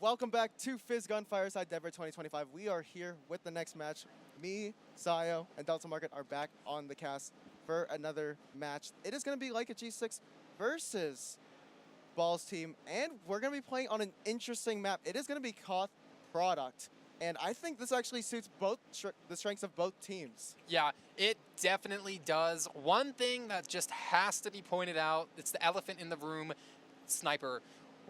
welcome back to Physgun Fireside Denver 2025. We are here with the next match. Me, siyo, and deltamarket are back on the cast for another match. It is going to be like a G6 versus Balls team, and we're going to be playing on an interesting map. It is going to be Koth Product, and I think this actually suits both the strengths of both teams. Yeah, it definitely does. One thing that just has to be pointed out, it's the elephant in the room, sniper.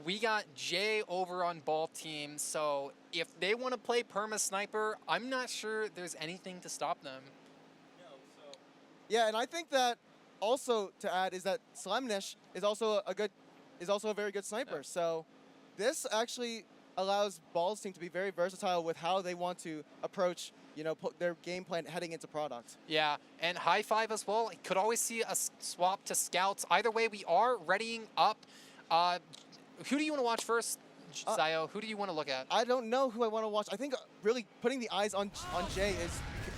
We got Jay over on ball team, so if they want to play perma sniper, I'm not sure there's anything to stop them. Yeah, and I think that also to add is that Slemnish is also a very good sniper. Yeah. So this actually allows Balls team to be very versatile with how they want to approach, their game plan heading into product. Yeah, and high five as well. I could always see a swap to scouts. Either way, we are readying up. Who do you want to watch first, siyo? Who do you want to look at? I don't know who I want to watch. I think really putting the eyes on Jay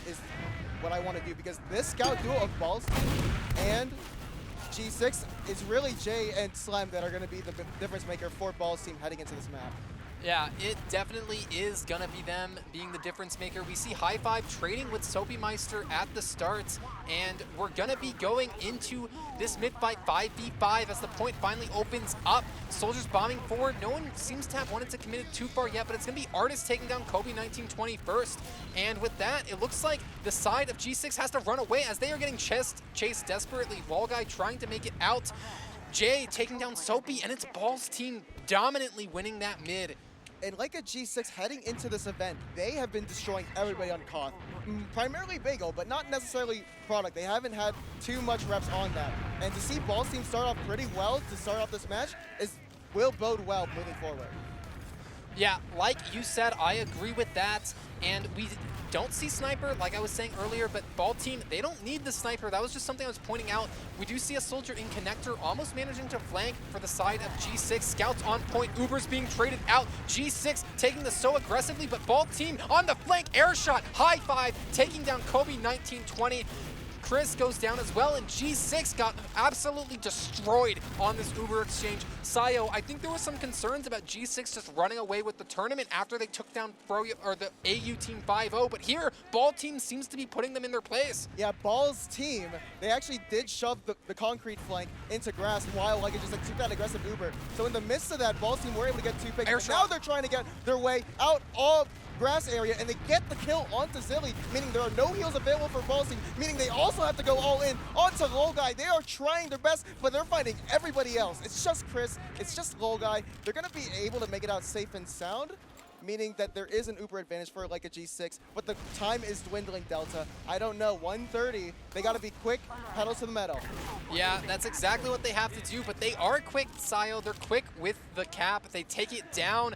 is what I want to do, because this scout duo of Balls team and G6 is really Jay and Slime that are going to be the difference maker for Balls team heading into this map. Yeah, it definitely is going to be them being the difference maker. We see High Five trading with Soapy Meister at the start, and we're going to be going into this mid-fight 5v5 as the point finally opens up. Soldiers bombing forward. No one seems to have wanted to commit it too far yet, but it's going to be Artist taking down Kobe 1920 first. And with that, it looks like the side of G6 has to run away as they are getting chased desperately. Wall Guy trying to make it out. Jay taking down Soapy, and it's Balls team dominantly winning that mid. And like a G6 heading into this event, they have been destroying everybody on Koth. Primarily Bagel, but not necessarily Product. They haven't had too much reps on that. And to see Balls team start off pretty well to start off this match will bode well moving forward. Yeah, like you said, I agree with that. And we don't see Sniper, like I was saying earlier, but Ball team, they don't need the Sniper. That was just something I was pointing out. We do see a soldier in Connector almost managing to flank for the side of G6. Scouts on point, Uber's being traded out. G6 taking this so aggressively, but Ball team on the flank, air shot, High Five, taking down Kobe 1920. Chris goes down as well, and G6 got absolutely destroyed on this Uber exchange. siyo, I think there was some concerns about G6 just running away with the tournament after they took down the AU team 5-0, but here, Ball team seems to be putting them in their place. Yeah, Balls team, they actually did shove the concrete flank into grass while like it just took that aggressive Uber. So in the midst of that, Balls team were able to get 2 picks. Now they're trying to get their way out of grass area, and they get the kill onto Zilly, meaning there are no heals available for Balls team, meaning they also have to go all in onto Lol Guy. They are trying their best, but they're fighting everybody else. It's just Chris, it's just Lol Guy. They're going to be able to make it out safe and sound, meaning that there is an Uber advantage for like a G6, but the time is dwindling Delta. I don't know, 130, they got to be quick, pedal to the metal. Yeah, that's exactly what they have to do, but they are quick, siyo. They're quick with the cap. They take it down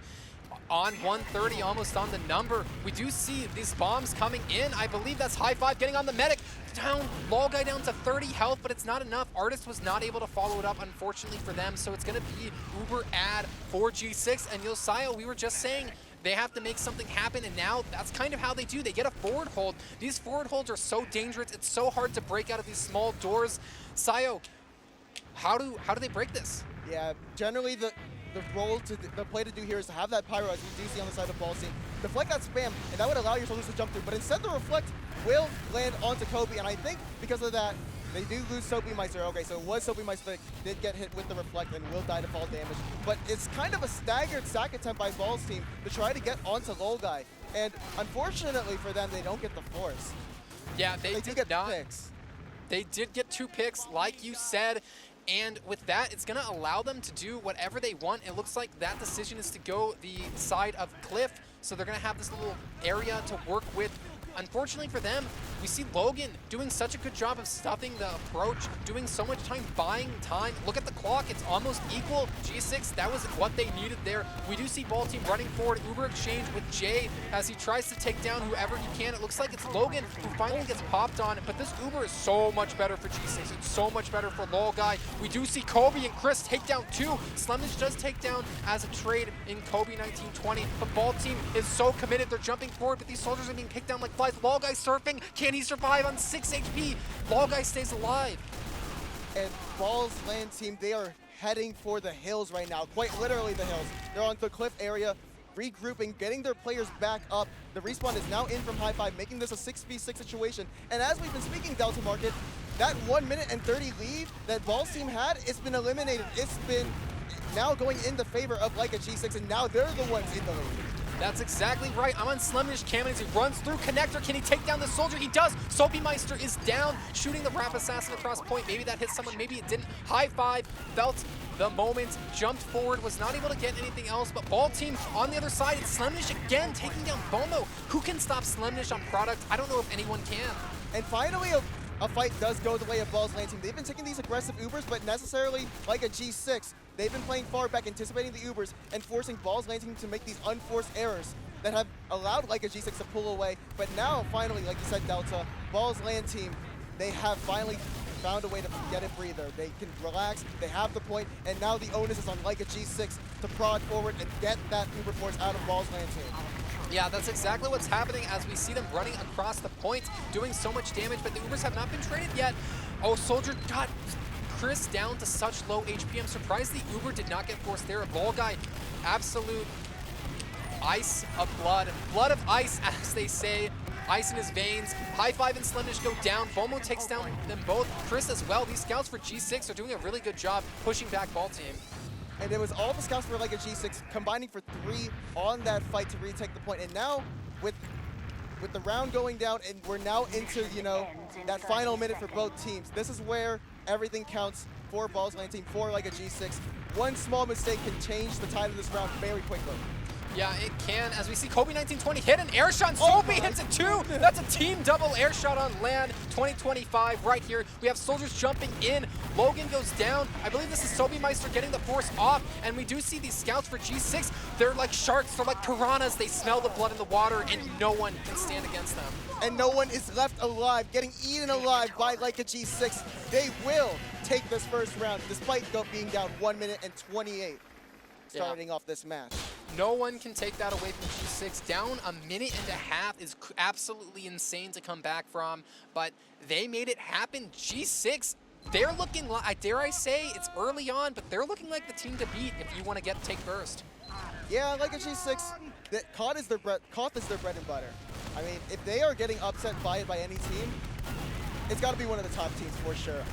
on 130, almost on the number. We do see these bombs coming in. I believe that's High Five getting on the medic. Down, Lol Guy down to 30 health, but it's not enough. Artist was not able to follow it up, unfortunately for them, so it's gonna be Uber ad for G6. And siyo, we were just saying, they have to make something happen, and now that's kind of how they do. They get a forward hold. These forward holds are so dangerous. It's so hard to break out of these small doors. siyo, how do they break this? Yeah, generally the play to do here is to have that pyro, as we do see on the side of Balls team. Deflect that spam, and that would allow your soldiers to jump through. But instead, the reflect will land onto Kobe, and I think because of that, they do lose Soapy Meister. Okay, so it was Soapy Meister that did get hit with the reflect and will die to fall damage. But it's kind of a staggered sack attempt by Balls team to try to get onto Lol Guy. And unfortunately for them, they don't get the force. Yeah, they do get picks. They did get 2 picks, like you said. And with that, it's going to allow them to do whatever they want. It looks like that decision is to go the side of Cliff. So they're going to have this little area to work with. Unfortunately for them, we see Logan doing such a good job of stuffing the approach, doing so much time, buying time. Look at the clock, it's almost equal. G6, that was what they needed there. We do see Ball team running forward, Uber exchange with Jay as he tries to take down whoever he can. It looks like it's Logan who finally gets popped on, but this Uber is so much better for G6. It's so much better for Lol Guy. We do see Kobe and Chris take down 2. Slemnish does take down as a trade in Kobe 1920, but Ball team is so committed. They're jumping forward, but these soldiers are being picked down like flies. Lol Guy surfing. Can he survive on 6 HP? Lol Guy stays alive. And Balls land team, they are heading for the hills right now. Quite literally the hills. They're on the cliff area regrouping, getting their players back up. The respawn is now in from Hi-Fi, making this a 6v6 situation. And as we've been speaking, Delta Market, that 1 minute and 30 lead that Ball's team had, it's been eliminated. It's been now going in the favor of like a G6, and now they're the ones in the lead. That's exactly right. I'm on Slemnish Cam as he runs through connector. Can he take down the soldier? He does. Soapymeister is down, shooting the Rap Assassin across point. Maybe that hit someone, maybe it didn't. High five, felt the moment, jumped forward, was not able to get anything else, but Ball team on the other side, it's Slemnish again taking down Bomo. Who can stop Slemnish on product? I don't know if anyone can. And finally, a fight does go the way of Ball's lane team. They've been taking these aggressive Ubers, but necessarily like a G6, they've been playing far back, anticipating the Ubers, and forcing Ball's lane team to make these unforced errors that have allowed like a G6 to pull away. But now, finally, like you said, Delta, Ball's land team, they have finally found a way to get a breather. They can relax, they have the point, and now the onus is on like a G6 to prod forward and get that Uber force out of Ball's land team. Yeah, that's exactly what's happening as we see them running across the point, doing so much damage, but the Ubers have not been traded yet. Oh, Soldier got Chris down to such low HP. I'm surprised the Uber did not get forced there. Ball guy, absolute ice of blood. Blood of ice, as they say. Ice in his veins. High five and Slemnish go down. Bomo takes down them both. Chris as well. These scouts for G6 are doing a really good job pushing back Ball team. And it was all the scouts for like a G6 combining for 3 on that fight to retake the point. And now with the round going down, and we're now into, you know, that final minute for both teams. This is where everything counts for Ball's lane team, for like a G6. One small mistake can change the tide of this round very quickly. Yeah, it can. As we see Kobe 1920 hit an air shot. Soapy hits it too. That's a team double air shot on land. 2025 right here. We have soldiers jumping in. Logan goes down. I believe this is Soapymeister getting the force off. And we do see these scouts for G6. They're like sharks. They're like piranhas. They smell the blood in the water, and no one can stand against them. And no one is left alive, getting eaten alive by like a G6. They will take this first round, despite being down 1 minute and 28 starting off this match. No one can take that away from G6. Down a minute and a half is absolutely insane to come back from, but they made it happen. G6, they're looking like, dare I say, it's early on, but they're looking like the team to beat if you want to take first. Yeah, like a G6, COD is their bread and butter. I mean, if they are getting upset by it by any team, it's got to be one of the top teams for sure.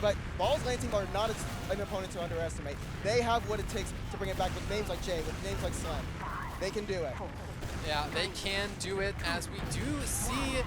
But Ball's lane team are not an opponent to underestimate. They have what it takes to bring it back with names like Jay, with names like Slem. They can do it. Yeah, they can do it, as we do see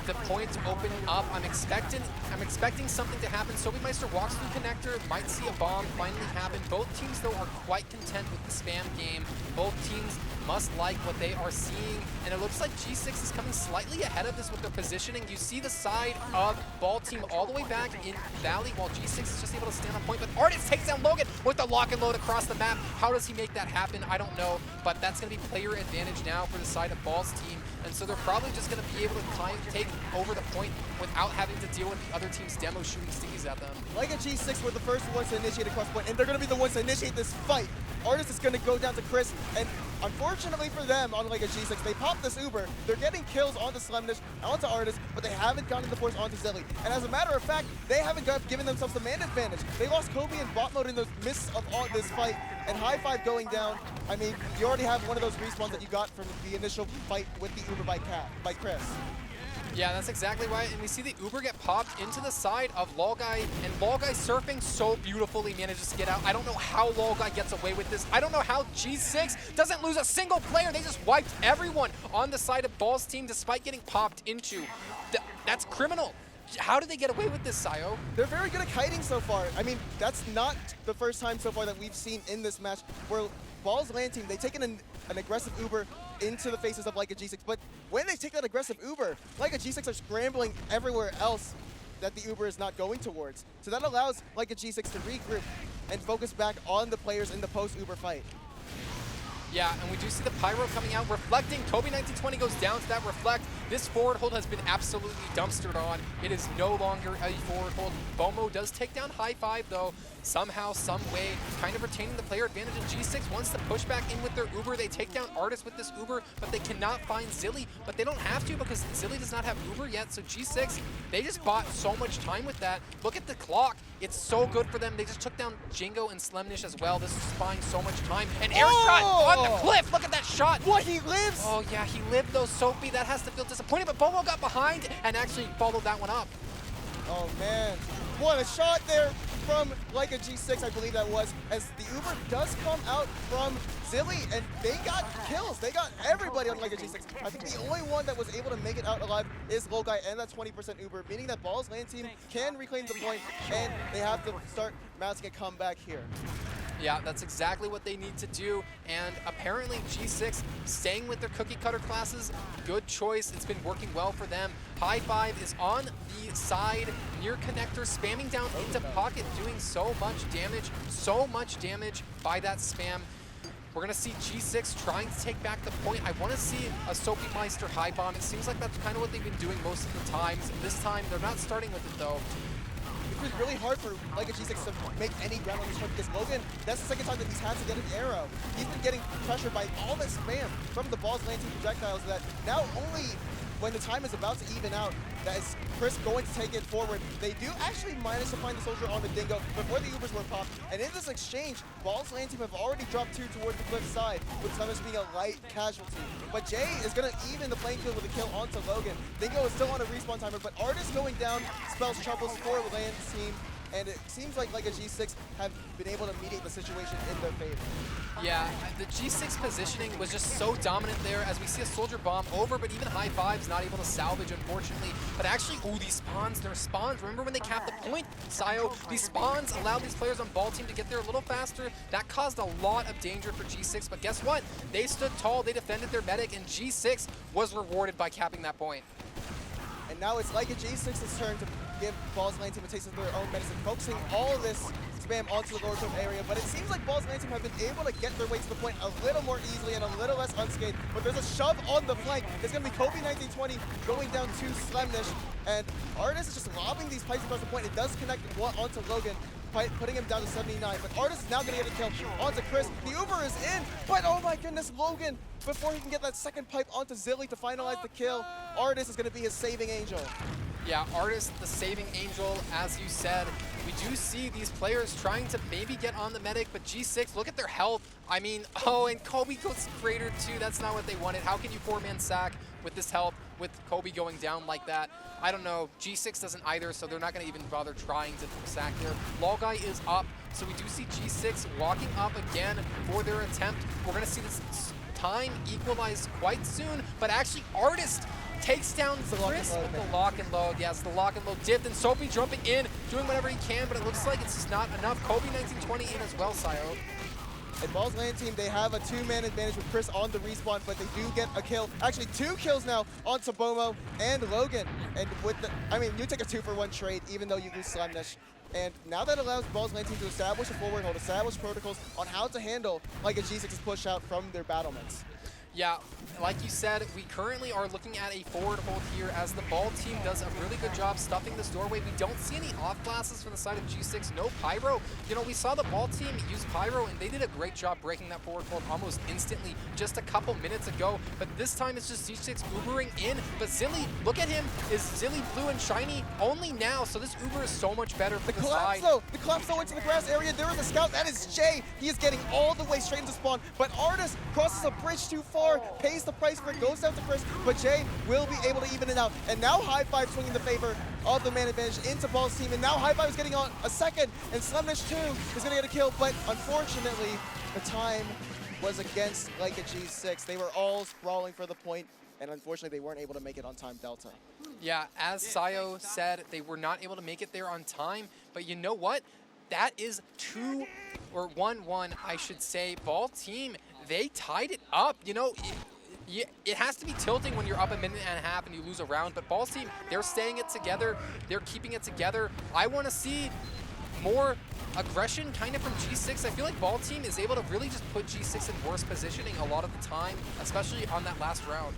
the point open up. I'm expecting something to happen. Soapymeister walks through connector, might see a bomb finally happen. Both teams, though, are quite content with the spam game. Both teams must like what they are seeing, and it looks like G6 is coming slightly ahead of this with their positioning. You see the side of Ball team all the way back in Valley, while G6 is just able to stand on point, but Artist takes down Logan with the lock and load across the map. How does he make that happen? I don't know, but that's going to be player advantage now for the side of Ball's team, and so they're probably just going to be able to take over the point without having to deal with the other team's demo shooting stickies at them. Like a G6 were the first ones to initiate a cross point, and they're going to be the ones to initiate this fight. Artist is going to go down to Chris, and unfortunately for them, on like a G6, they popped this Uber. They're getting kills onto Slemnish, onto Artist, but they haven't gotten the force onto Zilly. And as a matter of fact, they haven't given themselves the man advantage. They lost Kobe in bot mode in the midst of all this fight, and High Five going down. I mean, you already have one of those respawns that you got from the initial fight with the Uber by Chris. Yeah, that's exactly right. And we see the Uber get popped into the side of Lolguy, and Lolguy surfing so beautifully manages to get out. I don't know how Lolguy gets away with this. I don't know how G6 doesn't lose a single player. They just wiped everyone on the side of Ball's team despite getting popped into. That's criminal. How did they get away with this, Siyo? They're very good at kiting so far. I mean, that's not the first time so far that we've seen in this match where Ball's land team, they've taken an aggressive Uber into the faces of like a G6, but when they take that aggressive Uber, like a G6 are scrambling everywhere else that the Uber is not going towards. So that allows like a G6 to regroup and focus back on the players in the post-Uber fight. Yeah, and we do see the Pyro coming out, reflecting. Kobe 1920 goes down to that reflect. This forward hold has been absolutely dumpstered on. It is no longer a forward hold. Bomo does take down High Five, though, somehow, some way, kind of retaining the player advantage. And G6 wants to push back in with their Uber. They take down Artist with this Uber, but they cannot find Zilly. But they don't have to because Zilly does not have Uber yet. So G6, they just bought so much time with that. Look at the clock. It's so good for them. They just took down Jingo and Slemnish as well. This is buying so much time. An air shot on the cliff. Look at that shot. What, he lives? Oh yeah, he lived though, Soapy. That has to feel disappointing, but Bomo got behind and actually followed that one up. Oh man, what a shot there from like a G6, I believe that was, as the Uber does come out from Zilly, and they got kills. They got everybody on like a G6. I think the only one that was able to make it out alive is Logai and that 20% Uber, meaning that Ball's lane team can reclaim the point, and they have to start mounting a comeback here. Yeah, that's exactly what they need to do, and apparently G6 staying with their cookie cutter classes, good choice. It's been working well for them. High Five is on the side near connector, spamming down into pocket, doing so much damage by that spam. We're gonna see G6 trying to take back the point. I wanna see a Soapy Meister high bomb. It seems like that's kind of what they've been doing most of the times. This time, they're not starting with it though. It's really hard for like a G6 to make any ground on this one because Logan, that's the second time that he's had to get an arrow. He's been getting pressured by all this spam from the Ball's lane team projectiles that now only when the time is about to even out, that is Chris going to take it forward. They do actually manage to find the soldier on the Dingo before the Ubers were popped. And in this exchange, Ball's lane team have already dropped 2 towards the cliff side, with Summers being a light casualty. But Jay is going to even the playing field with a kill onto Logan. Dingo is still on a respawn timer, but Artist going down spells troubles for Land's team. And it seems like a G6 have been able to mediate the situation in their favor. Yeah, the G6 positioning was just so dominant there as we see a soldier bomb over, but even High Five's not able to salvage, unfortunately. But actually, ooh, these spawns, their spawns. Remember when they capped the point, Siyo? These spawns allowed these players on Ball team to get there a little faster. That caused a lot of danger for G6, but guess what? They stood tall, they defended their medic, and G6 was rewarded by capping that point. And now it's like a G6's turn to give Ball's lane team a taste of their own medicine, focusing all of this spam onto the lower turn area. But it seems like Ball's lane team have been able to get their way to the point a little more easily and a little less unscathed. But there's a shove on the flank. It's going to be Kobe 1920 going down to Slemnish. And Artist is just lobbing these pipes across the point. It does connect onto Logan, putting him down to 79. But Artist is now going to get a kill onto Chris. The Uber is in, but oh my goodness, Logan, before he can get that second pipe onto Zilly to finalize the kill, Artist is going to be his saving angel. Yeah, Artist, the saving angel, as you said. We do see these players trying to maybe get on the medic, but G6, look at their health. I mean, oh, and Kobe goes Crater too. That's not what they wanted. How can you 4-man sack with this health, with Kobe going down like that? I don't know. G6 doesn't either, so they're not going to even bother trying to sack there. Logai is up, so we do see G6 walking up again for their attempt. We're going to see this time equalize quite soon, but actually Artist takes down Chris with the lock and load. Yes, the lock and load dipped, and Soapy jumping in, doing whatever he can, but it looks like it's just not enough. Kobe 1920 in as well, Siyo. And Ball's lane team, they have a 2-man advantage with Chris on the respawn, but they do get a kill. Actually, 2 kills now on Sabomo and Logan. And with the, I mean, you take a 2-for-1 trade, even though you lose Slemnish. And now that allows Ball's lane team to establish a forward hold, establish protocols on how to handle like a G6's push out from their battlements. Yeah, like you said, we currently are looking at a forward hold here as the Ball team does a really good job stuffing this doorway. We don't see any off classes from the side of G6, no Pyro. You know, we saw the Ball team use Pyro, and they did a great job breaking that forward hold almost instantly just a couple minutes ago. But this time it's just G6 Ubering in. But Zilly, look at him. Is Zilly blue and shiny only now? So this Uber is so much better for the side. The collapse though into the grass area. There is a scout. That is Jay. He is getting all the way straight into spawn. But Artist crosses a bridge too far, pays the price for it, goes down to Chris, but Jay will be able to even it out. And now High Five swinging the favor of the man advantage into Ball's team. And now High Five is getting on a second, and Slemnish too is going to get a kill. But unfortunately, the time was against like a G6. They were all sprawling for the point, and unfortunately, they weren't able to make it on time Delta. Yeah, as Siyo said, they were not able to make it there on time. But you know what? That is 1-1, I should say. Ball team, they tied it up. You know, it has to be tilting when you're up a minute and a half and you lose a round, but Ball's team, they're staying it together. They're keeping it together. I want to see more aggression kind of from G6. I feel like Ball team is able to really just put G6 in worse positioning a lot of the time, especially on that last round.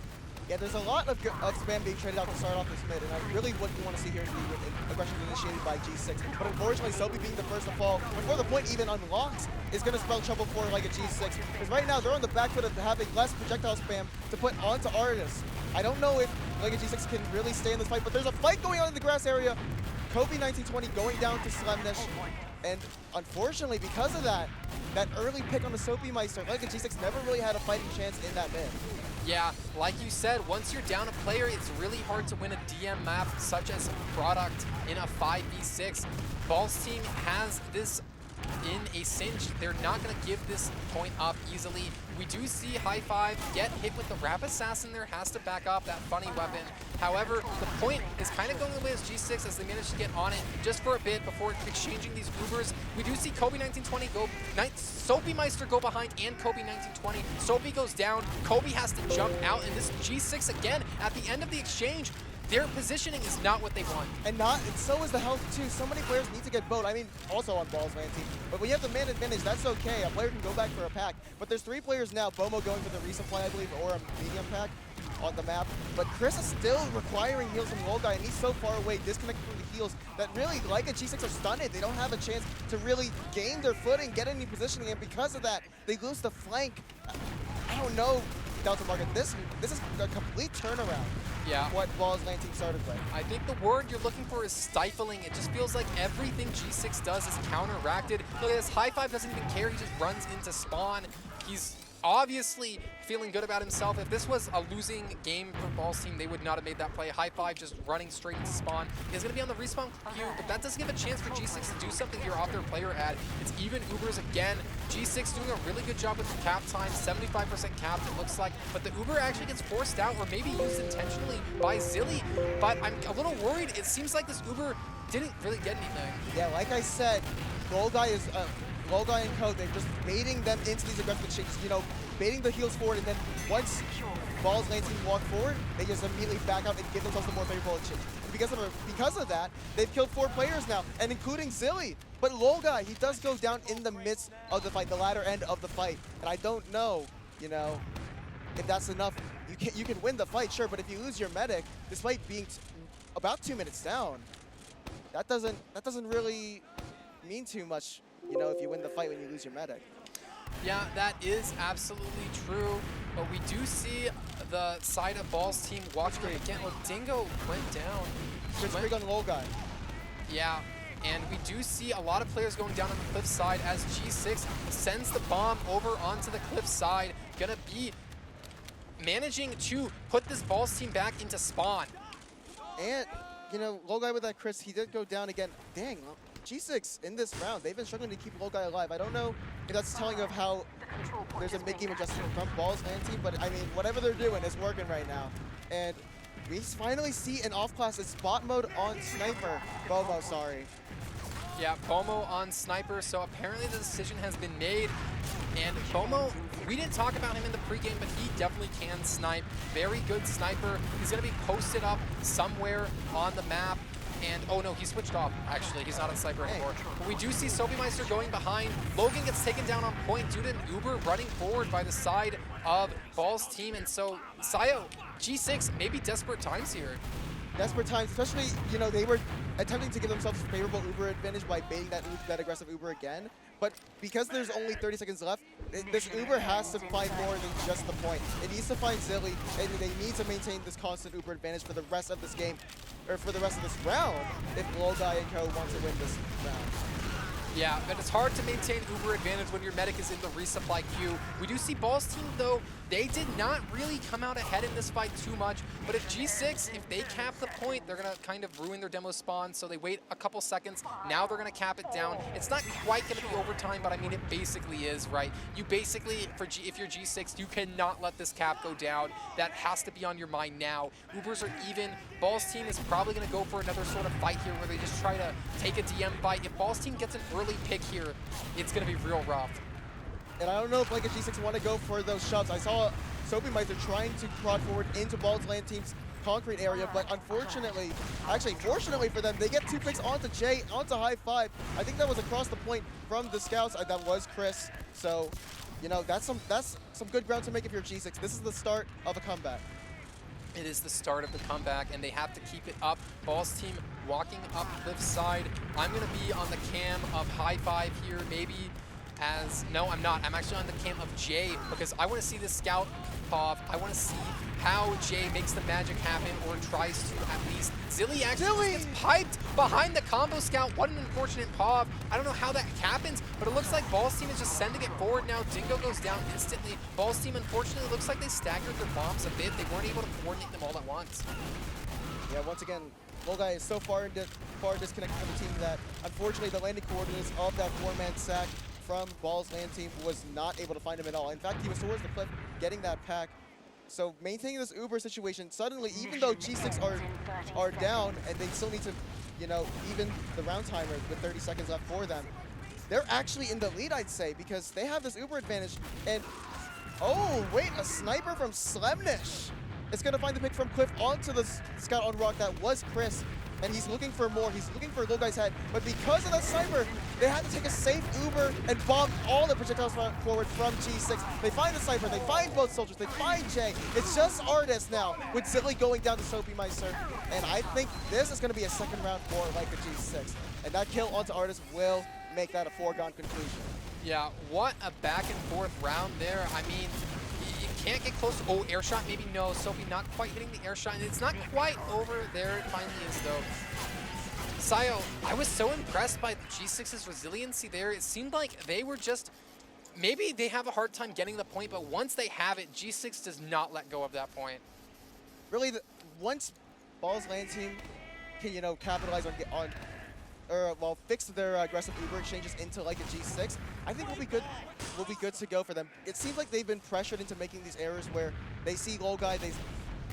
Yeah, there's a lot of spam being traded out to start off this mid, and really what you want to see here is the aggression initiated by G6. But unfortunately, Soapy being the first to fall before the point even unlocks is going to spell trouble for like a G6. Because right now, they're on the back foot of having less projectile spam to put onto Artist. I don't know if like a G6 can really stay in this fight, but there's a fight going on in the grass area. Kobe 1920 going down to Slemnish. And unfortunately, because of that early pick on the Soapy Meister, like G6 never really had a fighting chance in that mid. Yeah, like you said, once you're down a player, it's really hard to win a DM map such as Product in a 5v6. Balls team has this in a cinch. They're not going to give this point up easily. We do see High Five get hit with the Rap Assassin there, has to back up that funny weapon. However, the point is kind of going the way as G6 as they manage to get on it just for a bit before exchanging these Ubers. We do see Kobe 1920 go, Soapy Meister go behind and Kobe 1920. Soapy goes down, Kobe has to jump out, and this G6 again at the end of the exchange, their positioning is not what they want. And so is the health too. So many players need to get boat. I mean, also on Balls Land team. But when you have the man advantage, that's okay. A player can go back for a pack. But there's 3 players now. Bomo going for the resupply, I believe, or a medium pack on the map. But Chris is still requiring heals from Lolgai, and he's so far away, disconnected from the heals, that really, like a G6 are stunned. They don't have a chance to really gain their footing, get any positioning, and because of that, they lose the flank. I don't know, deltamarket. This is a complete turnaround. Yeah. What Balls Land team started with. I think the word you're looking for is stifling. It just feels like everything G6 does is counteracted. Look at this, High Five doesn't even care, he just runs into spawn. He's obviously feeling good about himself. If this was a losing game for Balls team, they would not have made that play. High Five just running straight into spawn. He's gonna be on the respawn queue, but that doesn't give a chance for G6 to do something here off their player ad. It's even Ubers again. G6 doing a really good job with the cap time, 75% capped it looks like, but the Uber actually gets forced out or maybe used intentionally by Zilly, but I'm a little worried. It seems like this Uber didn't really get anything. Yeah, like I said, Lolgai and Co, they're just baiting them into these aggressive exchanges, you know, baiting the heals forward, and then once Balls Land team walk forward, they just immediately back out and give themselves a more favorable exchange. Because of that, they've killed 4 players now, and including Zilly. But Lolgai, he does go down in the midst of the fight, the latter end of the fight. And I don't know, you know, if that's enough. You can win the fight, sure, but if you lose your medic, despite being about 2 minutes down, that doesn't really mean too much, you know, if you win the fight when you lose your medic. Yeah, that is absolutely true, but we do see the side of Balls team watching again. Well, Dingo went down. Big on Lolgai. Yeah, and we do see a lot of players going down on the cliff side as G6 sends the bomb over onto the cliff side. Gonna be managing to put this Balls team back into spawn. And, you know, Lolgai with that Chris, he did go down again. Dang, G6 in this round, they've been struggling to keep Lolgai alive. I don't know if that's telling of how there's a mid-game adjustment from Balls Land team, but I mean, whatever they're doing is working right now. And we finally see an off-class spot mode on Sniper. Bomo, sorry. Yeah, Bomo on Sniper, so apparently the decision has been made. And Bomo, we didn't talk about him in the pregame, but he definitely can snipe. Very good sniper. He's gonna be posted up somewhere on the map. And, oh no, he switched off, actually. He's not on Sniper anymore. But we do see Soapy Meister going behind. Logan gets taken down on point due to an Uber running forward by the side of Balls team. And so, siyo, G6, maybe desperate times here. Desperate times, especially, you know, they were attempting to give themselves a favorable Uber advantage by baiting that aggressive Uber again. But because there's only 30 seconds left, this Uber has to find more than just the point. It needs to find Zilly, and they need to maintain this constant Uber advantage for the rest of this game, or for the rest of this round, if Lolgai and Co want to win this round. Yeah, but it's hard to maintain Uber advantage when your medic is in the resupply queue. We do see Balls team, though, they did not really come out ahead in this fight too much, but if G6, if they cap the point, they're gonna kind of ruin their demo spawn, so they wait a couple seconds. Now they're gonna cap it down. It's not quite gonna be overtime, but I mean, it basically is, right? You basically, if you're G6, you cannot let this cap go down. That has to be on your mind now. Ubers are even. Balls team is probably gonna go for another sort of fight here where they just try to take a DM fight. If Balls team gets an early pick here, it's gonna be real rough. And I don't know if like a G6 want to go for those shoves. I saw Soapy Meister trying to prod forward into Balls Land team's concrete area, but unfortunately, actually fortunately for them, they get 2 picks onto Jay, onto High Five. I think that was across the point from the scouts. That was Chris. So, you know, that's some good ground to make if you're G6. This is the start of a comeback. It is the start of the comeback, and they have to keep it up. Balls team walking up cliff side. I'm going to be on the cam of High Five here, maybe as, no, I'm not. I'm actually on the camp of Jay because I want to see this scout pop. I want to see how Jay makes the magic happen or tries to at least. Zilly actually just gets piped behind the combo scout. What an unfortunate pop. I don't know how that happens, but it looks like Ball's team is just sending it forward now. Dingo goes down instantly. Ball's team, unfortunately, looks like they staggered their bombs a bit. They weren't able to coordinate them all at once. Yeah, once again, Lolgai is so far disconnected from the team that, unfortunately, the landing coordinates of that 4-man sack from Ball's land team was not able to find him at all. In fact, he was towards the cliff getting that pack. So maintaining this Uber situation, suddenly, even though G6 are down and they still need to, you know, even the round timer with 30 seconds left for them, they're actually in the lead, I'd say, because they have this Uber advantage. And, oh, wait, a sniper from Slemnish. It's going to find the pick from Cliff onto the scout on Rock that was Chris. And he's looking for more. He's looking for Logai's head. But because of that sniper, they had to take a safe Uber and bomb all the projectiles forward from G6. They find the sniper. They find both soldiers. They find Jay. It's just Artist now with Zilly going down to Soapy Meister. And I think this is going to be a second round for like a G6. And that kill onto Artist will make that a foregone conclusion. Yeah, what a back and forth round there. I mean, you can't get close. Oh, air shot, maybe no. Sophie not quite hitting the air shot. And it's not quite over there. It finally is, though. Siyo, I was so impressed by G6's resiliency there. It seemed like they were just, maybe they have a hard time getting the point, but once they have it, G6 does not let go of that point. Really, once Ball's land team can, you know, capitalize on fix their aggressive Uber exchanges into like a G6, I think we'll be good. We'll be good to go for them. It seems like they've been pressured into making these errors where they see Lolgai,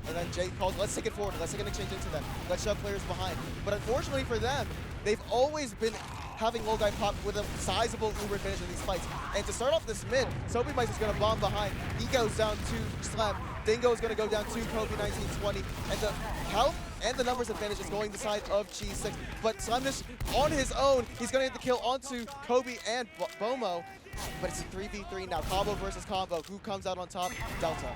and then Jay calls, let's take it forward, let's take an exchange into them, let's shove players behind. But unfortunately for them, they've always been having Lolgai pop with a sizable Uber advantage in these fights. And to start off this mid, Soapy Meister's going to bomb behind. He goes down to Slem. Dingo's going to go down to Kobe 1920. And the health and the numbers advantage is going the side of G6. But Slemnish on his own, he's going to get the kill onto Kobe and Bomo. But it's a 3v3 now, combo versus combo. Who comes out on top? Delta.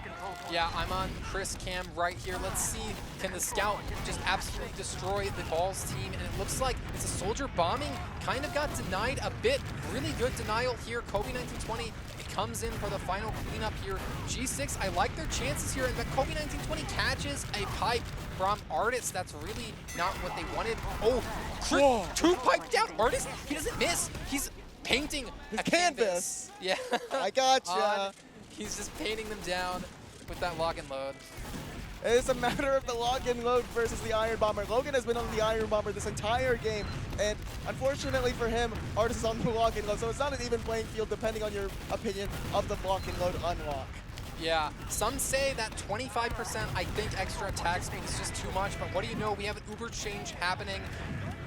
Yeah, I'm on Chris Cam right here. Let's see, can the scout just absolutely destroy the Balls team? And it looks like it's a soldier bombing. Kind of got denied a bit. Really good denial here. Kobe 1920 comes in for the final cleanup here. G6, I like their chances here. And Kobe 1920 catches a pipe from Artist. That's really not what they wanted. Oh, two pipe down. Artist, he doesn't miss. He's painting his a canvas. Yeah. I gotcha. He's just painting them down with that lock and load. It's a matter of the lock and load versus the Iron Bomber. Logan has been on the Iron Bomber this entire game, and unfortunately for him, Artist is on the lock and load, so it's not an even playing field depending on your opinion of the lock and load unlock. Yeah, some say that 25%, I think, extra attack speed is just too much, but what do you know? We have an Uber change happening,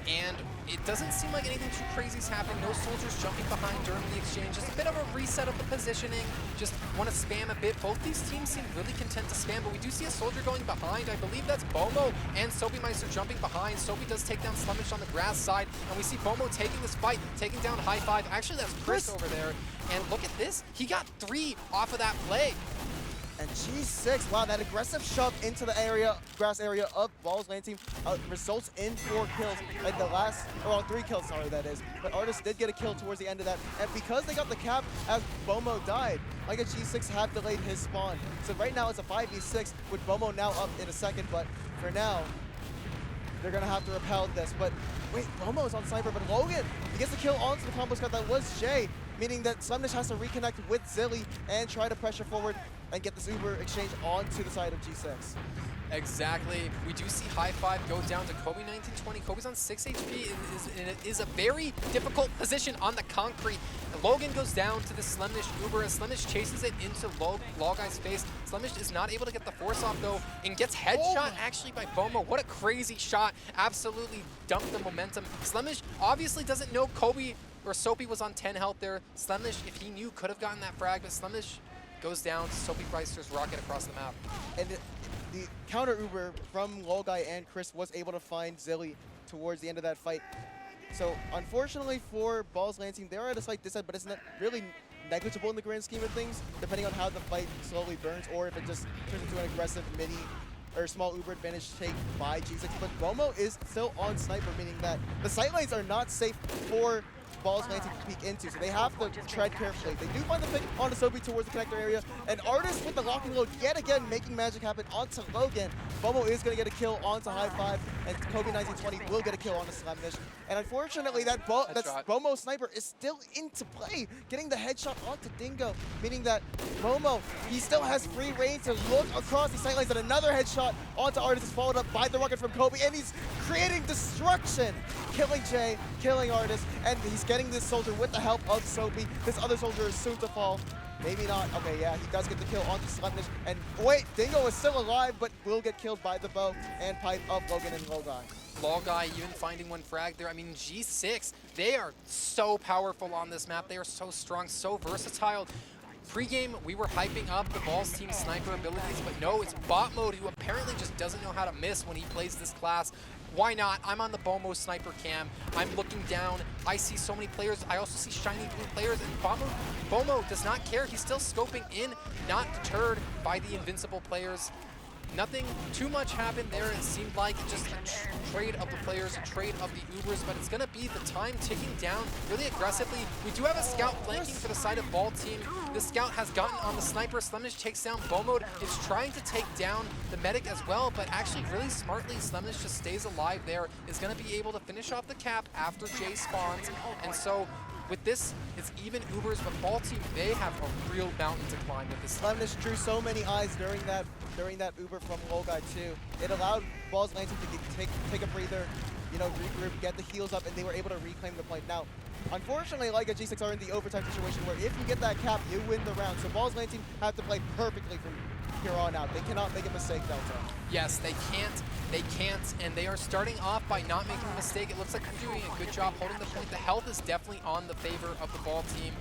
and it doesn't seem like anything too crazy is happening. No soldiers jumping behind during the exchange. Just a bit of a reset of the positioning. Just want to spam a bit. Both these teams seem really content to spam, but we do see a soldier going behind. I believe that's Bomo and Soapy Meister jumping behind. Soapy does take down Slemmish on the grass side, and we see Bomo taking this fight, taking down High Five. Actually, that's Chris over there. And look at this. He got 3 off of that play. And G6, wow, that aggressive shove into the grass area of Ball's land team results in 4 kills. And the last, well, 3 kills, sorry, that is. But Artist did get a kill towards the end of that. And because they got the cap as Bomo died, like a G6 have delayed his spawn. So right now it's a 5v6 with Bomo now up in a second. But for now, they're going to have to repel this. But wait, Bomo's on sniper, but Logan, he gets the kill onto the combo scout that was Jay, meaning that Slemnish has to reconnect with Zilly and try to pressure forward and get this Uber exchange onto the side of G6. Exactly. We do see High Five go down to Kobe 1920. Kobe's on 6 HP. It is a very difficult position on the concrete. Logan goes down to the Slemnish Uber as Slemnish chases it into Logai's face. Slemnish is not able to get the force off though and gets headshot actually by Bomo. What a crazy shot. Absolutely dumped the momentum. Slemnish obviously doesn't know Kobe or Soapy was on 10 health there. Slemnish, if he knew, could have gotten that frag, but Slemnish goes down to Soapy Meister's rocket across the map. And the counter Uber from Lolgai and Chris was able to find Zilly towards the end of that fight. So unfortunately for Ball's land team, they're at a slight disadvantage, but it's not really negligible in the grand scheme of things, depending on how the fight slowly burns or if it just turns into an aggressive mini or small Uber advantage take by G6. But Bomo is still on sniper, meaning that the sightlines are not safe for Balls Lancing to peek into, so they have to tread carefully. They do find the pick onto Sobi towards the connector area, and Artist with the locking load yet again making magic happen onto Logan. Bomo is going to get a kill onto High Five, and Kobe 1920 will get a kill onto Slemish. And unfortunately, that Bomo sniper is still into play, getting the headshot onto Dingo, meaning that Bomo, he still has free reign to look across the sightlines, and another headshot onto Artist is followed up by the rocket from Kobe, and he's creating destruction, killing Jay, killing Artist, and he's getting this soldier with the help of Soapy. This other soldier is soon to fall. Maybe not. Okay, yeah, he does get the kill onto Slemish. And wait, Dingo is still alive, but will get killed by the bow and pipe of Logan and Logai. Logai even finding one frag there. I mean, G6, they are so powerful on this map. They are so strong, so versatile. Pre-game, we were hyping up the Balls team sniper abilities, but no, it's bot mode who apparently just doesn't know how to miss when he plays this class. Why not? I'm on the Bomo sniper cam. I'm looking down. I see so many players. I also see shiny blue players, and Bomo does not care. He's still scoping in, not deterred by the invincible players. Nothing too much happened there. It seemed like just a trade of the players, a trade of the Ubers, but it's going to be the time ticking down really aggressively. We do have a scout flanking for the side of Ball team. The scout has gotten on the sniper. Slemish takes down Bomo, is trying to take down the medic as well, but actually really smartly, Slemish just stays alive there, is going to be able to finish off the cap after Jay spawns. And so with this, it's even Ubers, but Ball team, they have a real mountain to climb with this. Slemish drew so many eyes during that Uber from Logai too. It allowed Balls Lancing to take a breather, you know, regroup, get the heals up, and they were able to reclaim the point. Now, unfortunately, like a G6 are in the overtime situation where if you get that cap, you win the round. So Balls Lancing have to play perfectly from here on out. They cannot make a mistake, Delta. Yes, they can't, and they are starting off by not making a mistake. It looks like they're doing a good job holding the point. The health is definitely on the favor of the Ball team.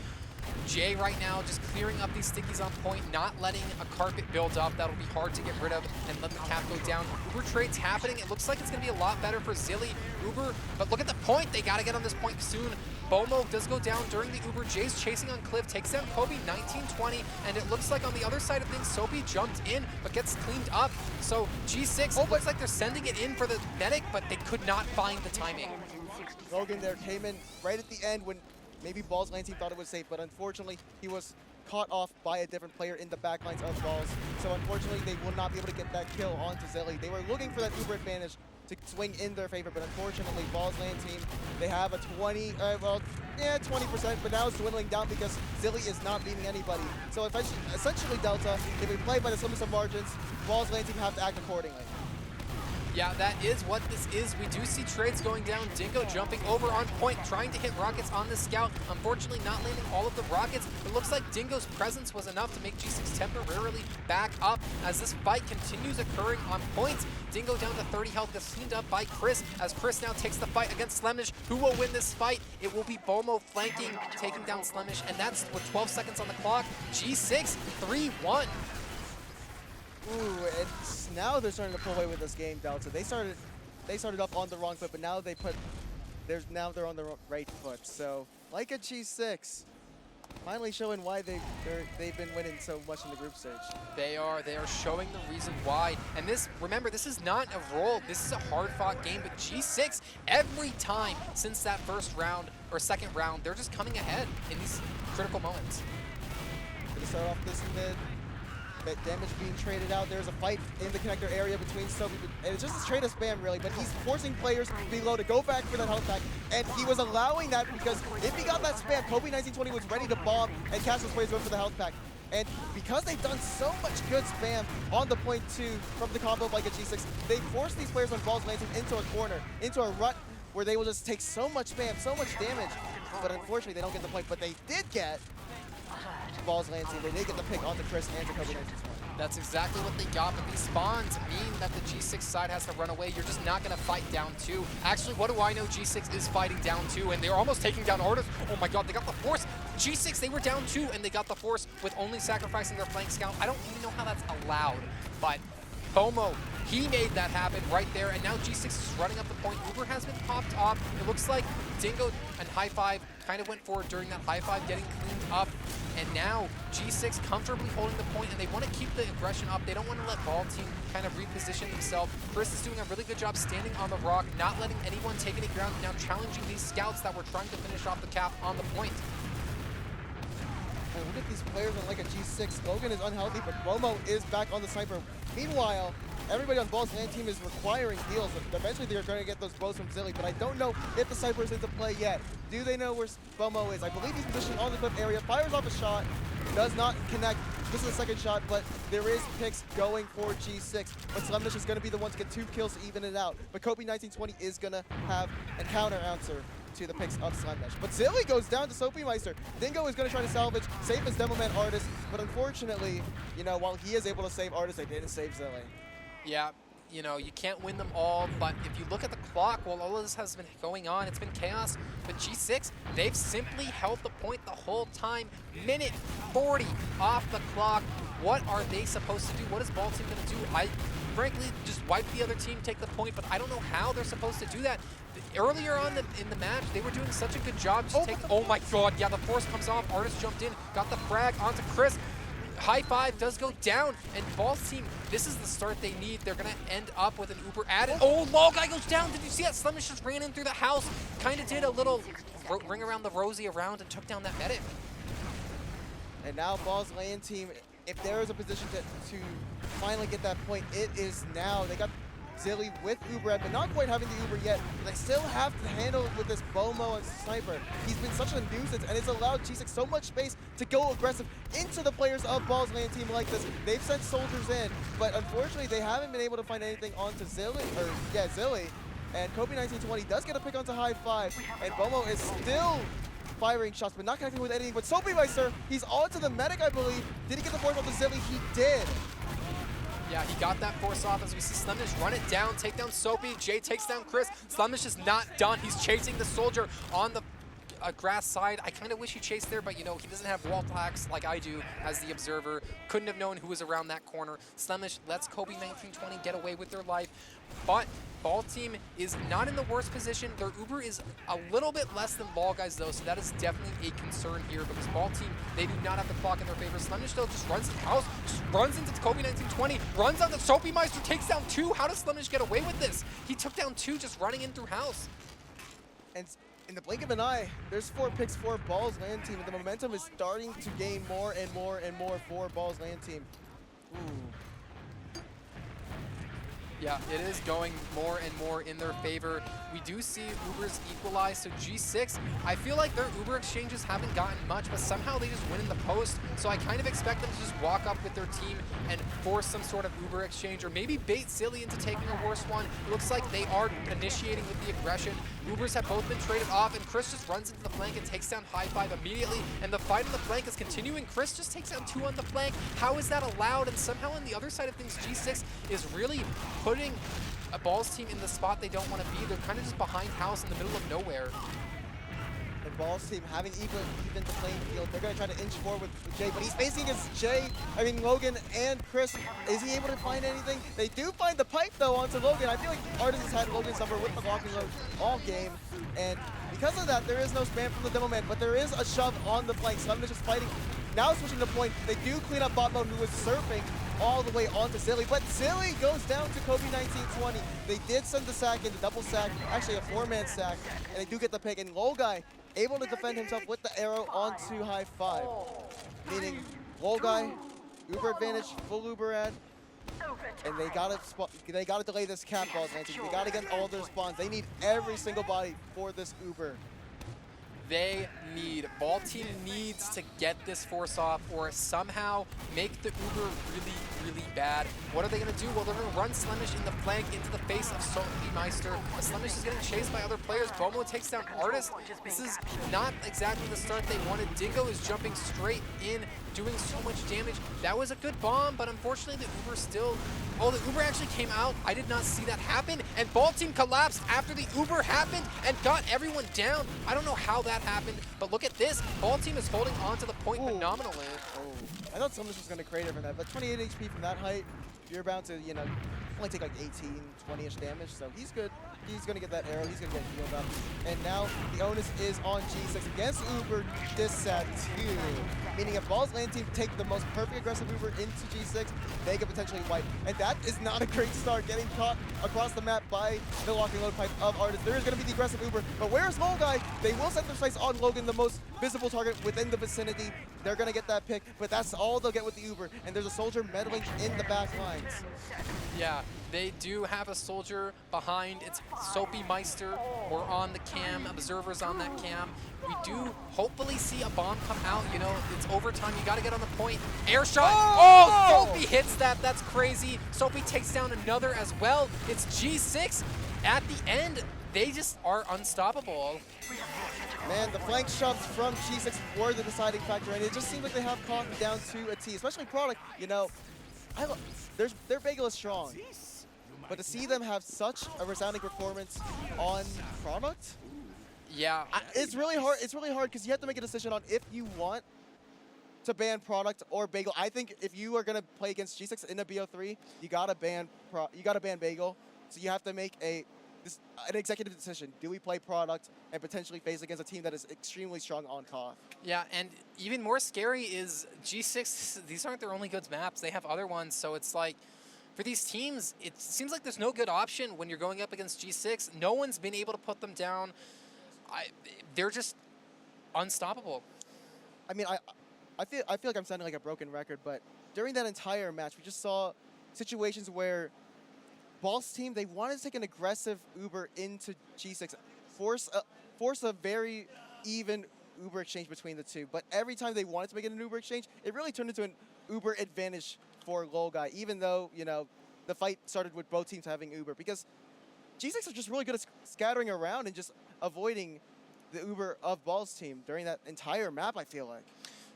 Jay right now just clearing up these stickies on point, not letting a carpet build up. That'll be hard to get rid of and let the cap go down. Uber trade's happening. It looks like it's going to be a lot better for Zilly. Uber, but look at the point. They got to get on this point soon. Bomo does go down during the Uber. Jay's chasing on Cliff, takes down Kobe 1920, and it looks like on the other side of things, Soapy jumped in, but gets cleaned up. So G6, looks like they're sending it in for the medic, but they could not find the timing. Logan there came in right at the end when maybe Balls Lancing thought it was safe, but unfortunately he was caught off by a different player in the backlines of Balls. So unfortunately they will not be able to get that kill onto Zilly. They were looking for that Uber advantage to swing in their favor, but unfortunately Balls Lane team, they have a 20%, but now it's dwindling down because Zilly is not beating anybody. So essentially Delta, if we play by the slimmest of margins, Balls Lane team have to act accordingly. Yeah, that is what this is. We do see trades going down. Dingo jumping over on point, trying to hit rockets on the scout. Unfortunately, not landing all of the rockets. It looks like Dingo's presence was enough to make G6 temporarily back up as this fight continues occurring on point. Dingo down to 30 health, gets cleaned up by Chris, as Chris now takes the fight against Slemish. Who will win this fight? It will be Bomo flanking, taking down Slemish, and that's with 12 seconds on the clock. G6, 3-1. Ooh, and now they're starting to pull away with this game, Delta. They started off on the wrong foot, but now now they're on the right foot. So, like a G6, finally showing why they've been winning so much in the group stage. They are showing the reason why. And this, remember, this is not a roll. This is a hard-fought game, but G6, every time since that first round or second round, they're just coming ahead in these critical moments. Gonna start off this mid. That damage being traded out. There's a fight in the connector area between Soapy, and it's just a trade of spam really, but he's forcing players below to go back for that health pack, and he was allowing that because if he got that spam, Kobe 1920 was ready to bomb and catch those players going for the health pack. And because they've done so much good spam on the point two from the combo of like a G6, they force these players on Balls Lancing into a corner, into a rut where they will just take so much spam, so much damage, but unfortunately they don't get the point, but they did get Balls Lancing. They did get the pick onto Chris and to Kobe 1920. That's exactly what they got, but these spawns mean that the G6 side has to run away. You're just not going to fight down two. Actually, what do I know? G6 is fighting down two, and they're almost taking down Artist. Oh my god, they got the force. G6, they were down two, and they got the force with only sacrificing their flank scout. I don't even know how that's allowed, but Bomo, he made that happen right there, and now G6 is running up the point. Uber has been popped off. It looks like Dingo and High Five kind of went forward during that High Five, getting cleaned up. And now G6 comfortably holding the point, and they want to keep the aggression up. They don't want to let Ball Team kind of reposition themselves. Chris is doing a really good job standing on the rock, not letting anyone take any ground, now challenging these scouts that were trying to finish off the cap on the point. And look at these players on like a G6. Logan is unhealthy, but Momo is back on the sniper. Meanwhile, everybody on Ball's land team is requiring heals. Eventually, they're going to get those blows from Zilly, but I don't know if the sniper is into play yet. Do they know where Momo is? I believe he's positioned on the cliff area. Fires off a shot. Does not connect. This is the second shot, but there is picks going for G6. But Slemnish is going to be the one to get 2 kills to even it out. But Kobe 1920 is going to have a counter answer to the picks of Slemnish. But Zilly goes down to Soapymeister. Dingo is going to try to salvage, save his Demoman Artist, but unfortunately, you know, while he is able to save Artist, they didn't save Zilly. Yeah, you know, you can't win them all, but if you look at the clock, while all of this has been going on, it's been chaos. But G6, they've simply held the point the whole time. Minute 40 off the clock. What are they supposed to do? What is Ball Team going to do? I frankly just wipe the other team, take the point, but I don't know how they're supposed to do that. Earlier on in the match, they were doing such a good job. Oh my god, yeah, the force comes off. Artist jumped in, got the frag onto Chris. High five does go down, and Ball's team, this is the start they need. They're going to end up with an Uber added. Oh, Lol guy goes down. Did you see that? Slemnish just ran in through the house, kind of did a little ring around the Rosie around and took down that medic. And now Ball's lane team, if there is a position to finally get that point, it is now. They got Zilly with Uber, but not quite having the Uber yet. But they still have to handle it with this Bomo and Sniper. He's been such a nuisance, and it's allowed G6 so much space to go aggressive into the players of Ball's lane team like this. They've sent soldiers in, but unfortunately they haven't been able to find anything onto Zilly, Zilly. And Kobe 1920 does get a pick onto high five, and Bomo is still firing shots, but not connecting with anything. But Soapymeister, he's onto the medic, I believe. Did he get the force onto Zilly? He did. Yeah, he got that force off as we see Slemnish run it down, take down Soapy. Jay takes down Chris. Slemnish is not done. He's chasing the soldier on the grass side. I kind of wish he chased there, but you know, he doesn't have wall hacks like I do as the observer. Couldn't have known who was around that corner. Slemnish lets Kobe 1920 get away with their life, but Ball Team is not in the worst position. Their Uber is a little bit less than Ball Guys though, so that is definitely a concern here because Ball Team, they do not have the clock in their favor. Slemnish still just runs to the house, just runs into Kobe 1920, runs on the Soapymeister, takes down 2. How does Slemnish get away with this? He took down 2 just running in through house. And in the blink of an eye, there's 4 picks for Ball's land team, and the momentum is starting to gain more and more and more for Ball's land team. Ooh. Yeah, it is going more and more in their favor. We do see Ubers equalize, so G6, I feel like their Uber exchanges haven't gotten much, but somehow they just win in the post, so I kind of expect them to just walk up with their team and force some sort of Uber exchange, or maybe bait Zilly into taking a worse one. It looks like they are initiating with the aggression. Ubers have both been traded off, and Chris just runs into the flank and takes down high five immediately, and the fight on the flank is continuing. Chris just takes down 2 on the flank. How is that allowed? And somehow on the other side of things, G6 is really putting a Balls team in the spot they don't want to be. They're kind of just behind house in the middle of nowhere. And Balls team having even the playing field. They're going to try to inch forward with Jay, but he's facing against Logan and Chris. Is he able to find anything? They do find the pipe though onto Logan. I feel like Artist has had Logan suffer with the blocking load all game, and because of that, there is no spam from the Demo Man, but there is a shove on the flank. Slemnish is fighting. Now switching the point, they do clean up bot mode, who was surfing all the way onto Zilly, but Zilly goes down to Kobe 1920. They did send the sack in, the double sack, actually a 4-man sack, and they do get the pick, and Lolguy able to defend himself with the arrow onto high five, meaning Lolguy, Uber advantage, full Uber ad, and they gotta delay this cap Balls landing. They gotta get all their spawns. They need every single body for this Uber. They need, Ball Team needs to get this force off or somehow make the Uber really, really bad. What are they going to do? Well, they're going to run Slemnish in the flank into the face of Soapymeister. Slemnish is getting chased by other players. Bomo takes down Artist. This is not exactly the start they wanted. Dingo is jumping straight in, doing so much damage. That was a good bomb, but unfortunately the Uber still... Oh, the Uber actually came out. I did not see that happen. And Ball Team collapsed after the Uber happened and got everyone down. I don't know how that happened, but look at this. Ball Team is holding on to the point phenomenally. Oh. I thought Slemnish was going to crater from that, but 28 HP from that height, you're bound to, you know, only take like 18, 20-ish damage, so he's good. he's going to get that arrow. He's going to get healed up. And now the onus is on G6 against Uber Dissat 2. Meaning if Balls Lane team take the most perfect aggressive Uber into G6, they could potentially wipe. And that is not a great start, getting caught across the map by the locking load pipe of Artist. There is going to be the aggressive Uber, but where's Guy? They will set their sights on Logan, the most visible target within the vicinity. They're going to get that pick, but that's all they'll get with the Uber. And there's a soldier meddling in the back lines. Yeah, they do have a soldier behind. It's Soapy Meister. We're on the cam, observers on that cam. We do hopefully see a bomb come out. You know, it's overtime. You got to get on the point. Air shot. Oh, Soapy hits that. That's crazy. Soapy takes down another as well. It's G6 at the end. They just are unstoppable. Man, the flank shoves from G6 were the deciding factor, and it just seems like they have Connie down to a T, especially Product. You know, their bagel is strong, but to see them have such a resounding performance on Product, yeah, it's really hard. It's really hard because you have to make a decision on if you want to ban Product or Bagel. I think if you are gonna play against G6 in a BO3, you gotta ban Bagel. So you have to make an executive decision. Do we play Product and potentially face against a team that is extremely strong on Koth? Yeah, and even more scary is G6, these aren't their only good maps. They have other ones, so it's like, for these teams, it seems like there's no good option when you're going up against G6. No one's been able to put them down. They're just unstoppable. I mean, I feel like I'm sounding like a broken record, but during that entire match, we just saw situations where Ball's team, they wanted to take an aggressive Uber into G6, force a very even Uber exchange between the two. But every time they wanted to make it an Uber exchange, it really turned into an Uber advantage for Guy, even though, you know, the fight started with both teams having Uber, because G6 are just really good at scattering around and just avoiding the Uber of Ball's team during that entire map, I feel like.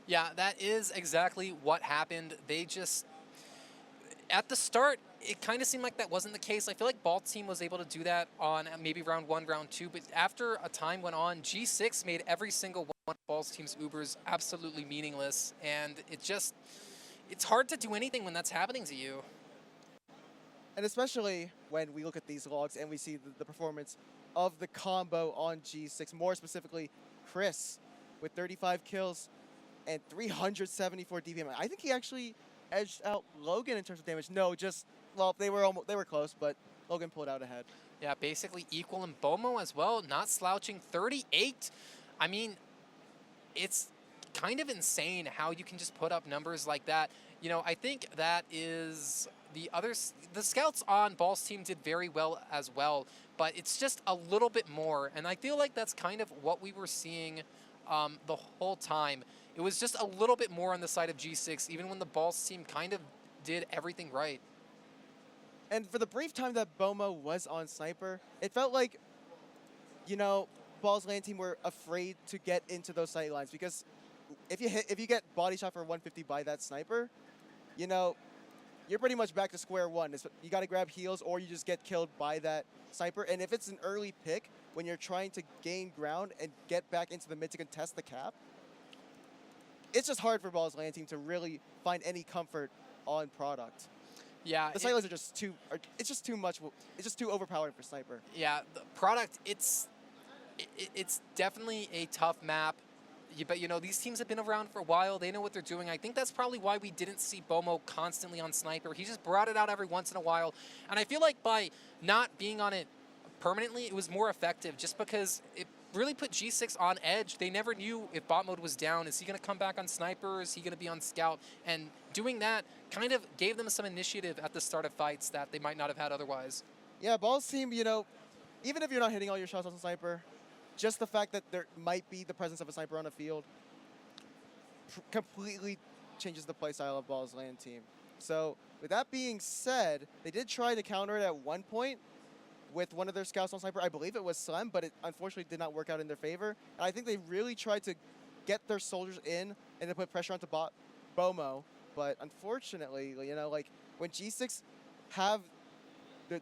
Yeah, that is exactly what happened. They just, at the start, it kind of seemed like that wasn't the case. I feel like Ball's team was able to do that on maybe round 1, round 2, but after a time went on, G6 made every single one of Ball's team's Ubers absolutely meaningless, and it's hard to do anything when that's happening to you. And especially when we look at these logs and we see the performance of the combo on G6, more specifically Chris with 35 kills and 374 DPM. I think he actually edged out Logan in terms of damage. No, just, well, they were close, but Logan pulled out ahead. Yeah, basically equal in Bomo as well, not slouching. 38. I mean, it's kind of insane how you can just put up numbers like that. You know, I think that is the scouts on Ball's team did very well as well, but it's just a little bit more. And I feel like that's kind of what we were seeing the whole time. It was just a little bit more on the side of G6, even when the Ball's team kind of did everything right. And for the brief time that Bomo was on Sniper, it felt like, you know, Ball's lane team were afraid to get into those sight lines, because if you get body shot for 150 by that Sniper, you know, you're pretty much back to square one. You got to grab heals or you just get killed by that Sniper. And if it's an early pick, when you're trying to gain ground and get back into the mid to contest the cap, it's just hard for Ball's lane team to really find any comfort on Product. Yeah, the sightlines are just too. It's just too much. It's just too overpowering for Sniper. Yeah, the Product. It's definitely a tough map. But, you know, these teams have been around for a while. They know what they're doing. I think that's probably why we didn't see Bomo constantly on Sniper. He just brought it out every once in a while. And I feel like by not being on it permanently, it was more effective, just because it really put G6 on edge. They never knew if bot mode was down. Is he going to come back on Sniper? Is he going to be on Scout? And doing that kind of gave them some initiative at the start of fights that they might not have had otherwise. Yeah, Ball's team, you know, even if you're not hitting all your shots on Sniper, just the fact that there might be the presence of a Sniper on the field completely changes the playstyle of Ball's lane team. So with that being said, they did try to counter it at one point with one of their scouts on Sniper. I believe it was Slem, but it unfortunately did not work out in their favor. And I think they really tried to get their soldiers in and to put pressure onto Bomo. But unfortunately, you know, like when G6 have the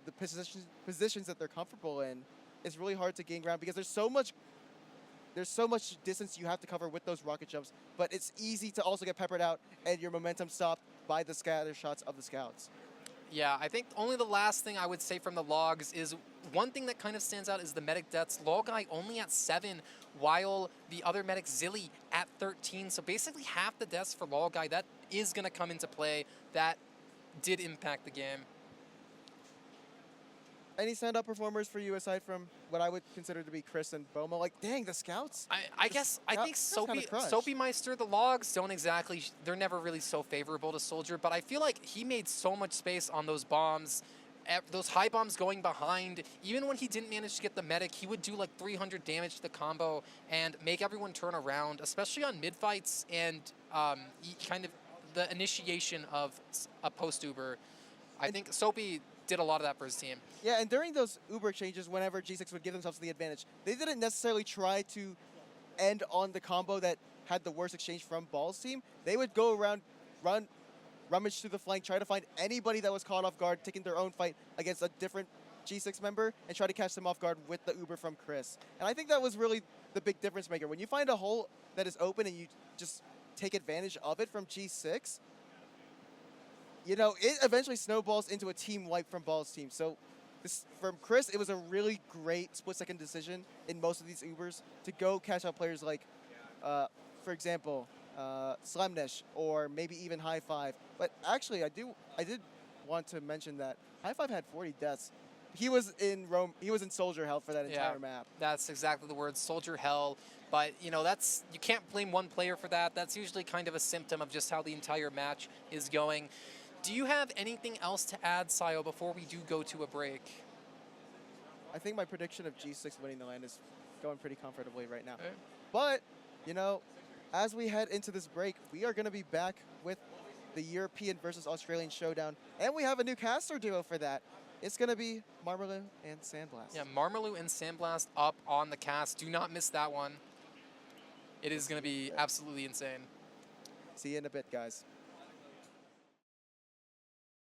positions that they're comfortable in, it's really hard to gain ground because there's so much distance you have to cover with those rocket jumps, but it's easy to also get peppered out and your momentum stopped by the scatter shots of the scouts. Yeah, I think only the last thing I would say from the logs is one thing that kind of stands out is the medic deaths. Guy only at 7, while the other medic Zilly at 13. So basically half the deaths for Guy. That is going to come into play. That did impact the game. Any stand-up performers for you aside from what I would consider to be Chris and Bomo? Like, dang, the scouts. I think Soapy Meister, the logs don't exactly, they're never really so favorable to Soldier, but I feel like he made so much space on those bombs, those high bombs going behind. Even when he didn't manage to get the medic, he would do like 300 damage to the combo and make everyone turn around, especially on mid fights and kind of the initiation of a post-Uber. I think Soapy did a lot of that for his team. Yeah, and during those Uber exchanges, whenever G6 would give themselves the advantage, they didn't necessarily try to end on the combo that had the worst exchange from Ball's team. They would go around, rummage through the flank, try to find anybody that was caught off guard, taking their own fight against a different G6 member, and try to catch them off guard with the Uber from Chris. And I think that was really the big difference maker. When you find a hole that is open and you just take advantage of it from G6, you know, it eventually snowballs into a team wipe from Ball's team. So from Chris, it was a really great split-second decision in most of these Ubers to go catch out players like, for example, Slemnish or maybe even High Five. But actually, I did want to mention that High Five had 40 deaths. He was in Soldier Hell for that entire map. That's exactly the word, Soldier Hell. But, you know, you can't blame one player for that. That's usually kind of a symptom of just how the entire match is going. Do you have anything else to add, siyo, before we do go to a break? I think my prediction of G6 winning the LAN is going pretty comfortably right now. Okay. But, you know, as we head into this break, we are going to be back with the European versus Australian showdown. And we have a new caster duo for that. It's going to be Marmaloo and Sandblast. Yeah, Marmaloo and Sandblast up on the cast. Do not miss that one. It is going to be absolutely insane. See you in a bit, guys.